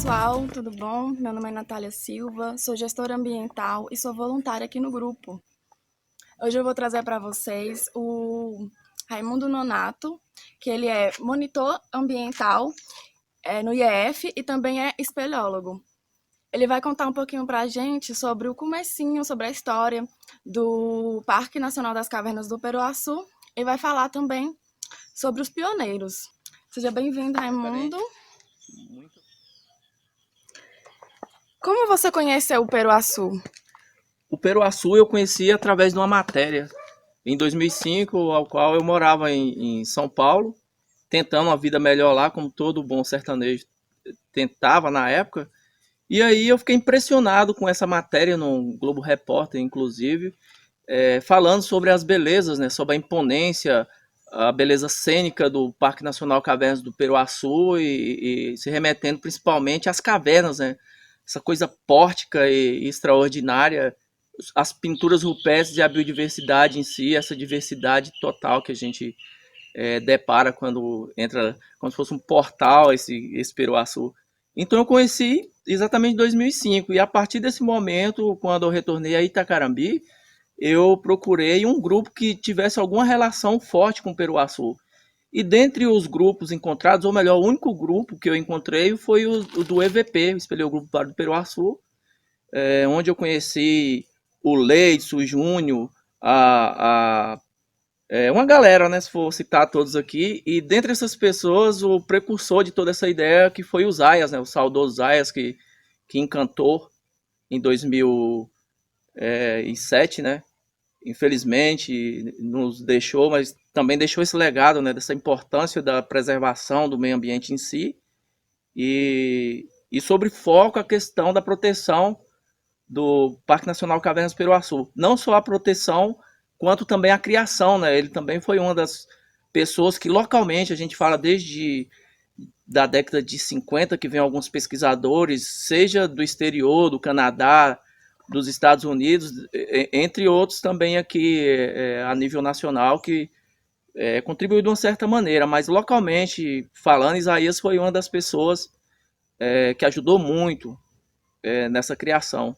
pessoal, tudo bom? Meu nome é Natália Silva, sou gestora ambiental e sou voluntária aqui no grupo. Hoje eu vou trazer para vocês o Raimundo Nonato, que ele é monitor ambiental no IEF e também é espeleólogo. Ele vai contar um pouquinho para a gente sobre o comecinho, sobre a história do Parque Nacional das Cavernas do Peruaçu e vai falar também sobre os pioneiros. Seja bem-vindo, Raimundo. Muito. Como você conheceu o Peruaçu? O Peruaçu eu conheci através de uma matéria em 2005, ao qual eu morava em São Paulo, tentando uma vida melhor lá, como todo bom sertanejo tentava na época. E aí eu fiquei impressionado com essa matéria no Globo Repórter, inclusive, falando sobre as belezas, né, sobre a imponência, a beleza cênica do Parque Nacional Cavernas do Peruaçu e se remetendo principalmente às cavernas, né, essa coisa pórtica e extraordinária, as pinturas rupestres e a biodiversidade em si, essa diversidade total que a gente depara quando entra, como se fosse um portal esse Peruaçu. Então eu conheci exatamente em 2005 e a partir desse momento, quando eu retornei a Itacarambi, eu procurei um grupo que tivesse alguma relação forte com o Peruaçu. E dentre os grupos encontrados, ou melhor, o único grupo que eu encontrei foi o do EVP, o Espeleogrupo do Peruaçu, onde eu conheci o Leidson, o Júnior, uma galera, né, se for citar todos aqui, e dentre essas pessoas, o precursor de toda essa ideia que foi o Zayas, né, o saudoso Zayas, que encantou em 2007, né, infelizmente nos deixou, mas também deixou esse legado, né, dessa importância da preservação do meio ambiente em si, e sobre foco a questão da proteção do Parque Nacional Cavernas do Peruaçu. Não só a proteção, quanto também a criação, né? Ele também foi uma das pessoas que localmente, a gente fala desde da década de 50, que vem alguns pesquisadores, seja do exterior, do Canadá, dos Estados Unidos, entre outros também aqui a nível nacional, que contribuiu de uma certa maneira, mas localmente falando, Isaías foi uma das pessoas que ajudou muito nessa criação.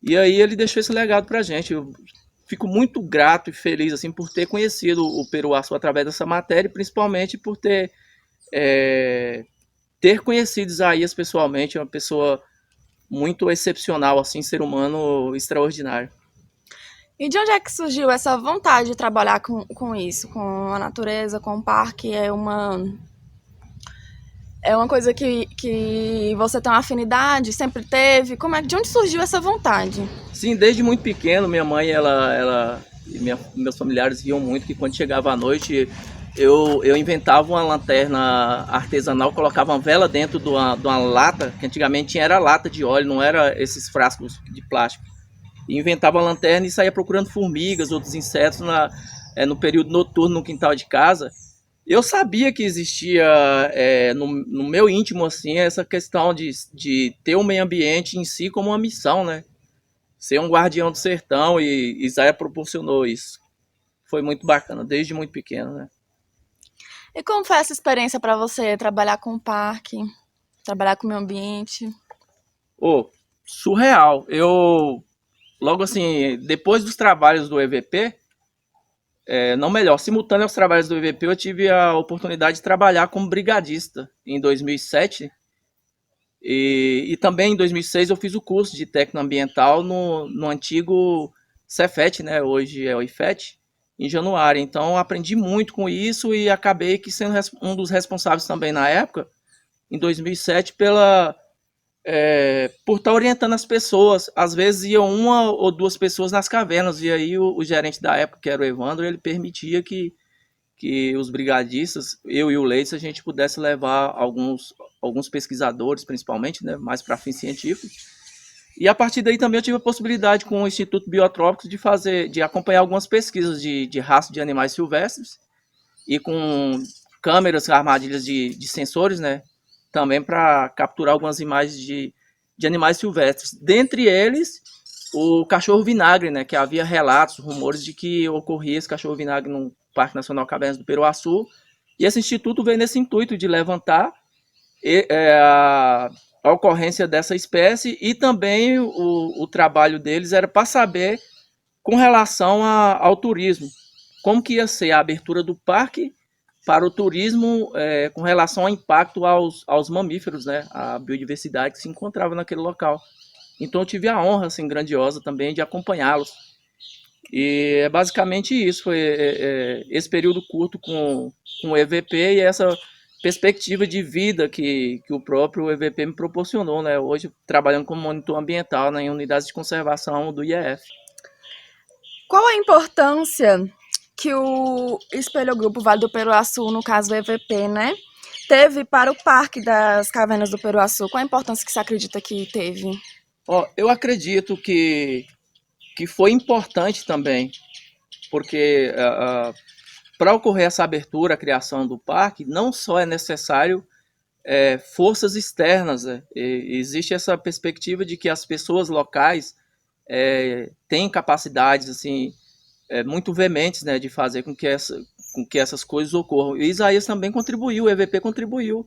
E aí ele deixou esse legado pra gente. Eu fico muito grato e feliz assim por ter conhecido o Peruaçu através dessa matéria, e principalmente por ter conhecido Isaías pessoalmente, uma pessoa muito excepcional, assim, ser humano extraordinário. E de onde é que surgiu essa vontade de trabalhar com isso, com a natureza, com o parque? É uma coisa que você tem uma afinidade, sempre teve? De onde surgiu essa vontade? Sim, desde muito pequeno, minha mãe, meus familiares riam muito que quando chegava à noite eu inventava uma lanterna artesanal, colocava uma vela dentro de uma lata, que antigamente era lata de óleo, não era esses frascos de plástico. E inventava a lanterna e saía procurando formigas, outros insetos no período noturno no quintal de casa. Eu sabia que existia no meu íntimo assim essa questão de ter o meio ambiente em si como uma missão, né? Ser um guardião do sertão, e Isaia proporcionou isso. Foi muito bacana, desde muito pequeno, né? E como foi essa experiência para você trabalhar com o parque, trabalhar com o meio ambiente? Oh, surreal. Eu, logo assim, depois dos trabalhos do EVP, não melhor, simultâneo aos trabalhos do EVP, eu tive a oportunidade de trabalhar como brigadista em 2007. E também em 2006 eu fiz o curso de técnico ambiental no antigo Cefet, né? Hoje é o IFET, em Januário. Então aprendi muito com isso e acabei que sendo um dos responsáveis também na época, em 2007, por estar orientando as pessoas. Às vezes iam uma ou duas pessoas nas cavernas, e aí o gerente da época, que era o Evandro, ele permitia que os brigadistas, eu e o Leite, a gente pudesse levar alguns pesquisadores, principalmente, né, mais para fins científicos. E a partir daí também eu tive a possibilidade com o Instituto Biotrópicos de acompanhar algumas pesquisas de rastro de animais silvestres, e com câmeras, armadilhas de sensores, né, também para capturar algumas imagens de animais silvestres. Dentre eles, o cachorro vinagre, né, que havia relatos, rumores de que ocorria esse cachorro vinagre no Parque Nacional Cavernas do Peruaçu, e esse instituto veio nesse intuito de levantar a ocorrência dessa espécie, e também o trabalho deles era para saber com relação ao turismo, como que ia ser a abertura do parque para o turismo com relação ao impacto aos mamíferos, né, a biodiversidade que se encontrava naquele local. Então eu tive a honra assim, grandiosa também de acompanhá-los. E é basicamente isso, foi esse período curto com o EVP e essa perspectiva de vida que o próprio EVP me proporcionou, né? Hoje trabalhando como monitor ambiental, né, em unidades de conservação do IEF. Qual a importância que o Espelho-Grupo Vale do Peruaçu, no caso o EVP, né, teve para o Parque das Cavernas do Peruaçu? Qual a importância que você acredita que teve? Eu acredito que foi importante também, porque para ocorrer essa abertura, a criação do parque, não só é necessário forças externas, né? Existe essa perspectiva de que as pessoas locais têm capacidades assim muito veementes, né, de fazer com que essas coisas ocorram. E Isaías também contribuiu, o EVP contribuiu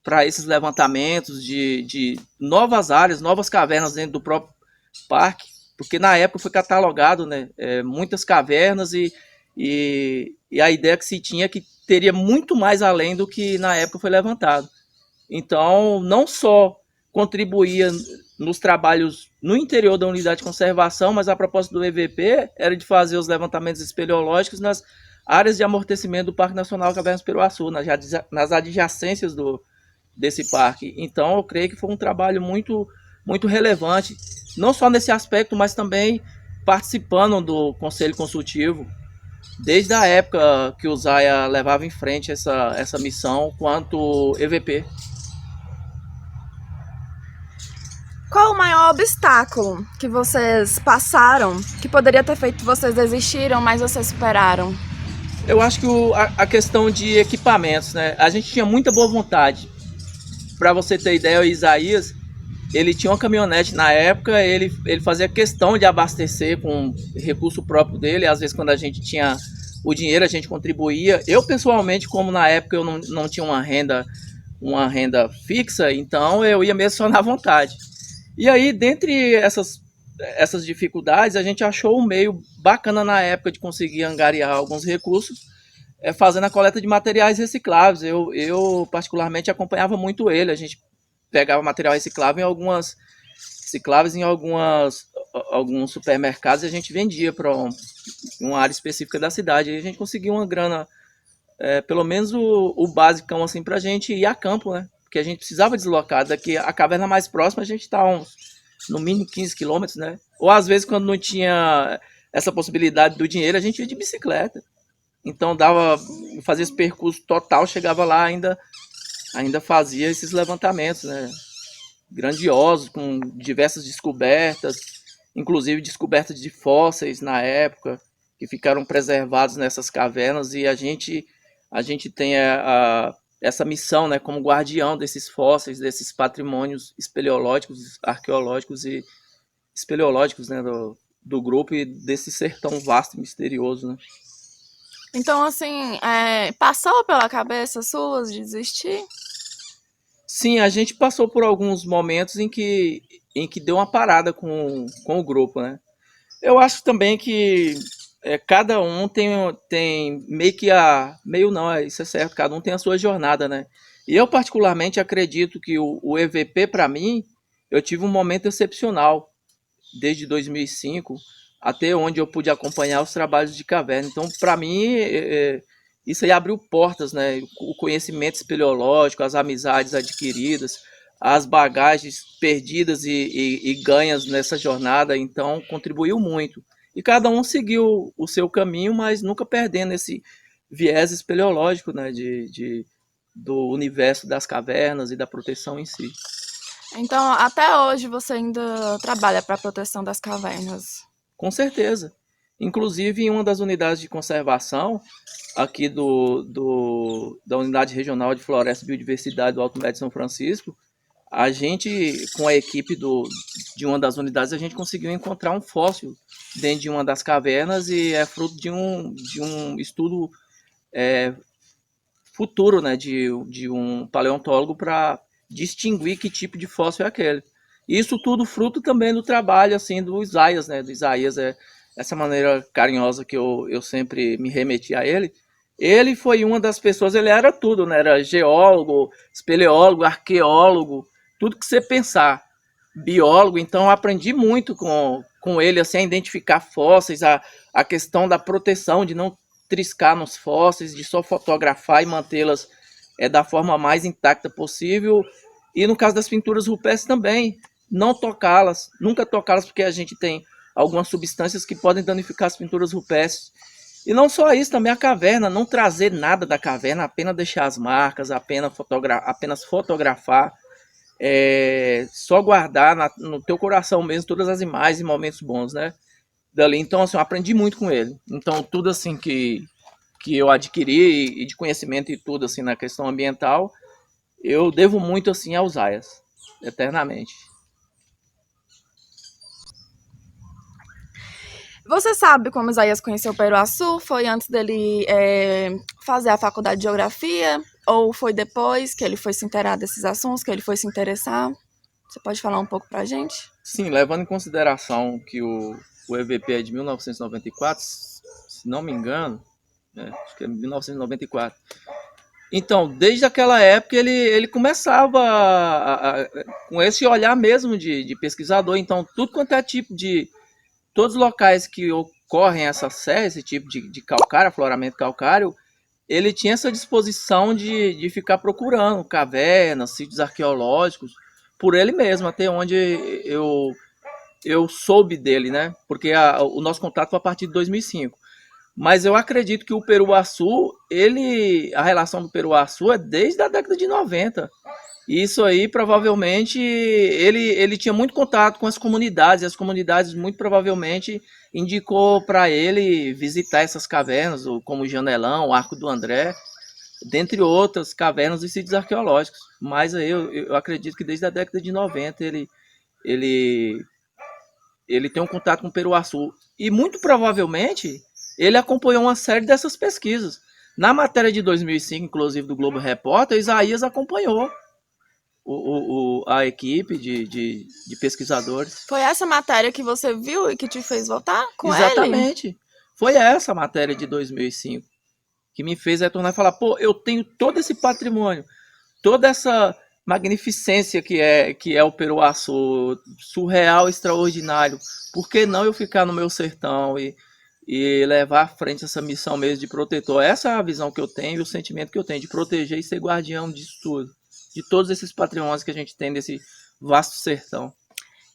para esses levantamentos de novas áreas, novas cavernas dentro do próprio parque, porque na época foi catalogado, né, muitas cavernas e a ideia que se tinha é que teria muito mais além do que na época foi levantado. Então, não só contribuía nos trabalhos no interior da unidade de conservação, mas a proposta do EVP era de fazer os levantamentos espeleológicos nas áreas de amortecimento do Parque Nacional Cavernas do Peruaçu, nas adjacências desse parque. Então, eu creio que foi um trabalho muito, muito relevante, não só nesse aspecto, mas também participando do Conselho Consultivo, desde a época que o Zaya levava em frente essa missão, quanto EVP. Qual o maior obstáculo que vocês passaram, que poderia ter feito vocês desistiram, mas vocês superaram? Eu acho que a questão de equipamentos, né? A gente tinha muita boa vontade. Para você ter ideia, o Isaías, ele tinha uma caminhonete na época, ele fazia questão de abastecer com recurso próprio dele. Às vezes, quando a gente tinha o dinheiro, a gente contribuía. Eu, pessoalmente, como na época eu não tinha uma renda fixa, então eu ia mesmo só na vontade. E aí, dentre essas dificuldades, a gente achou um meio bacana na época de conseguir angariar alguns recursos, fazendo a coleta de materiais recicláveis. Eu particularmente acompanhava muito ele. A gente pegava material reciclável em alguns supermercados e a gente vendia para uma área específica da cidade. E a gente conseguia uma grana, pelo menos o basicão assim, para a gente ir a campo, né? Porque a gente precisava deslocar. Daqui a caverna mais próxima a gente está no mínimo 15 quilômetros, né? Ou às vezes, quando não tinha essa possibilidade do dinheiro, a gente ia de bicicleta. Então fazia esse percurso total, chegava lá, ainda fazia esses levantamentos, né? Grandiosos, com diversas descobertas, inclusive descobertas de fósseis na época, que ficaram preservados nessas cavernas, e a gente tem essa missão, né, como guardião desses fósseis, desses patrimônios espeleológicos, arqueológicos e espeleológicos, né, do grupo e desse ser tão vasto e misterioso, né? Então, assim, passou pela cabeça sua de desistir? Sim, a gente passou por alguns momentos em que deu uma parada com o grupo, né? Eu acho também que cada um tem meio que meio não, isso é certo, cada um tem a sua jornada, né? E eu particularmente acredito que o EVP, para mim, eu tive um momento excepcional desde 2005 até onde eu pude acompanhar os trabalhos de caverna. Então, para mim, isso aí abriu portas, né? O conhecimento espeleológico, as amizades adquiridas, as bagagens perdidas e ganhas nessa jornada, então contribuiu muito. E cada um seguiu o seu caminho, mas nunca perdendo esse viés espeleológico, né, do universo das cavernas e da proteção em si. Então, até hoje você ainda trabalha para a proteção das cavernas? Com certeza. Inclusive, em uma das unidades de conservação aqui da Unidade Regional de Floresta e Biodiversidade do Alto Médio São Francisco, a gente, com a equipe de uma das unidades, a gente conseguiu encontrar um fóssil dentro de uma das cavernas e é fruto de um estudo futuro, né, de um paleontólogo para distinguir que tipo de fósforo é aquele. Isso tudo fruto também do trabalho assim do Isaías, né? Do Isaías é essa maneira carinhosa que eu sempre me remeti a ele. Ele foi uma das pessoas, ele era tudo, né? Era geólogo, espeleólogo, arqueólogo, tudo que você pensar. Biólogo, então eu aprendi muito com ele assim, a identificar fósseis, a questão da proteção, de não triscar nos fósseis, de só fotografar e mantê-las da forma mais intacta possível. E no caso das pinturas rupestres também, não tocá-las, nunca tocá-las, porque a gente tem algumas substâncias que podem danificar as pinturas rupestres. E não só isso, também a caverna, não trazer nada da caverna, apenas deixar as marcas, apenas fotografar, só guardar no teu coração mesmo todas as imagens e momentos bons, né? Dali, então, assim, eu aprendi muito com ele. Então, tudo assim que eu adquiri e de conhecimento e tudo assim na questão ambiental, eu devo muito assim aos Aias, eternamente. Você sabe como Isaías conheceu o Peruaçu? Foi antes dele fazer a faculdade de geografia? Ou foi depois que ele foi se inteirar desses assuntos, que ele foi se interessar? Você pode falar um pouco pra gente? Sim, levando em consideração que o EVP é de 1994, se não me engano, né, acho que é 1994. Então, desde aquela época ele começava com esse olhar mesmo de pesquisador. Então, tudo quanto é tipo de todos os locais que ocorrem essa série, esse tipo de calcário, afloramento calcário, ele tinha essa disposição de ficar procurando cavernas, sítios arqueológicos, por ele mesmo, até onde eu soube dele, né? Porque o nosso contato foi a partir de 2005. Mas eu acredito que o Peruaçu, a relação do Peruaçu é desde a década de 90. Isso aí, provavelmente, ele tinha muito contato com as comunidades, e as comunidades, muito provavelmente, indicou para ele visitar essas cavernas, como o Janelão, o Arco do André, dentre outras cavernas e sítios arqueológicos. Mas aí eu acredito que desde a década de 90 ele, ele tem um contato com o Peruaçu. E muito provavelmente ele acompanhou uma série dessas pesquisas. Na matéria de 2005, inclusive do Globo Repórter, Isaías acompanhou a equipe de pesquisadores. Foi essa matéria que você viu e que te fez voltar com ele? Exatamente. Foi essa a matéria de 2005 que me fez retornar e falar: pô, eu tenho todo esse patrimônio, toda essa magnificência que é o Peruaçu, surreal, extraordinário. Por que não eu ficar no meu sertão e levar à frente essa missão mesmo de protetor? Essa é a visão que eu tenho e o sentimento que eu tenho de proteger e ser guardião disso tudo, de todos esses patrimônios que a gente tem desse vasto sertão.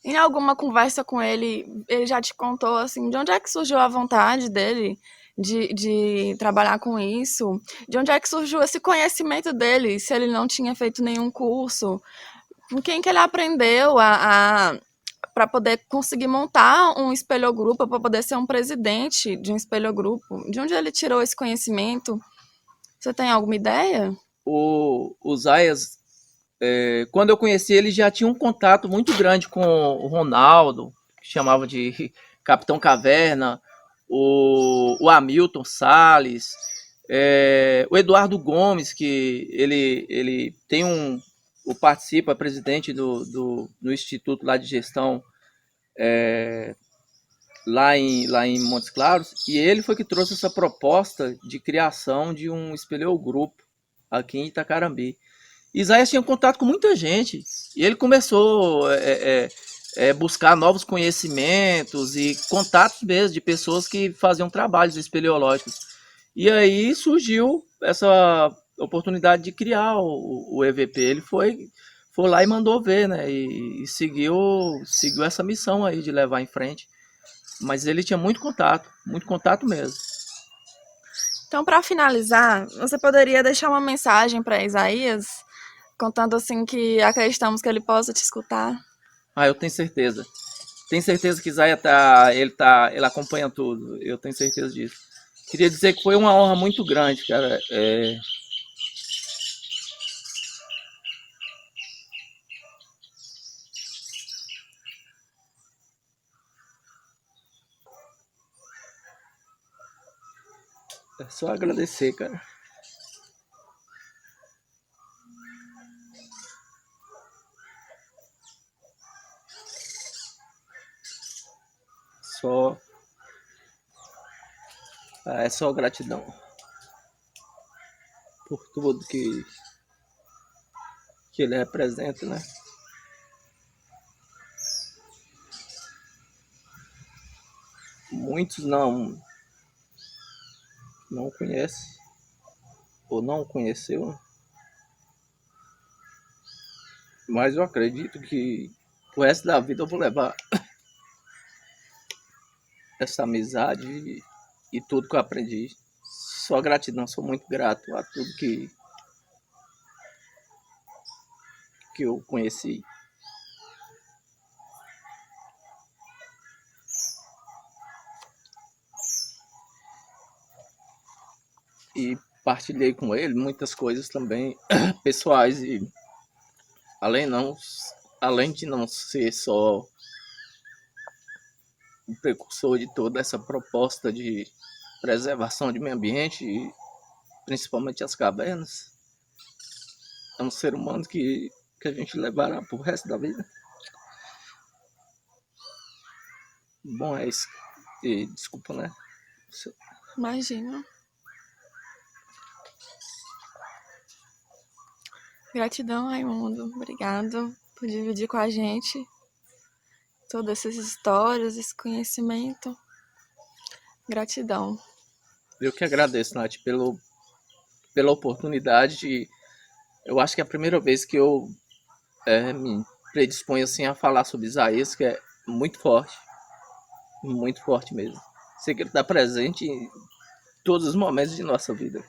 Em alguma conversa com ele, ele já te contou assim, de onde é que surgiu a vontade dele de trabalhar com isso? De onde é que surgiu esse conhecimento dele, se ele não tinha feito nenhum curso? Com quem que ele aprendeu para poder conseguir montar um espelhogrupo, para poder ser um presidente de um espelhogrupo? De onde ele tirou esse conhecimento? Você tem alguma ideia? O Zayas, quando eu conheci ele, já tinha um contato muito grande com o Ronaldo, que chamava de Capitão Caverna, o Hamilton Salles, o Eduardo Gomes, que ele tem participa, é presidente do Instituto lá de Gestão, lá em Montes Claros, e ele foi que trouxe essa proposta de criação de um espeleogrupo aqui em Itacarambi. Isaías tinha contato com muita gente e ele começou buscar novos conhecimentos e contatos mesmo de pessoas que faziam trabalhos espeleológicos. E aí surgiu essa oportunidade de criar o EVP. Ele foi lá e mandou ver, né? E seguiu essa missão aí de levar em frente. Mas ele tinha muito contato mesmo. Então, para finalizar, você poderia deixar uma mensagem para Isaías, contando assim que acreditamos que ele possa te escutar? Ah, eu tenho certeza. Tenho certeza que Isaías ele acompanha tudo. Eu tenho certeza disso. Queria dizer que foi uma honra muito grande, cara. É só agradecer, cara. É só gratidão por tudo que ele representa, né? Muitos não conhecem ou não conheceu, mas eu acredito que o resto da vida eu vou levar essa amizade e tudo que eu aprendi. Só gratidão, sou muito grato a tudo que eu conheci. E partilhei com ele muitas coisas também pessoais e além de não ser só o precursor de toda essa proposta de preservação de meio ambiente, e principalmente as cavernas, é um ser humano que a gente levará pro resto da vida. Bom, é isso. E desculpa, né? Imagina. Gratidão, Raimundo. Obrigado por dividir com a gente todas essas histórias, esse conhecimento. Gratidão. Eu que agradeço, Nath, pela oportunidade. Eu acho que é a primeira vez que eu me predisponho assim, a falar sobre Isaías, que é muito forte mesmo. Sei que ele está presente em todos os momentos de nossa vida.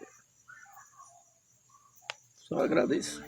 Só agradeço.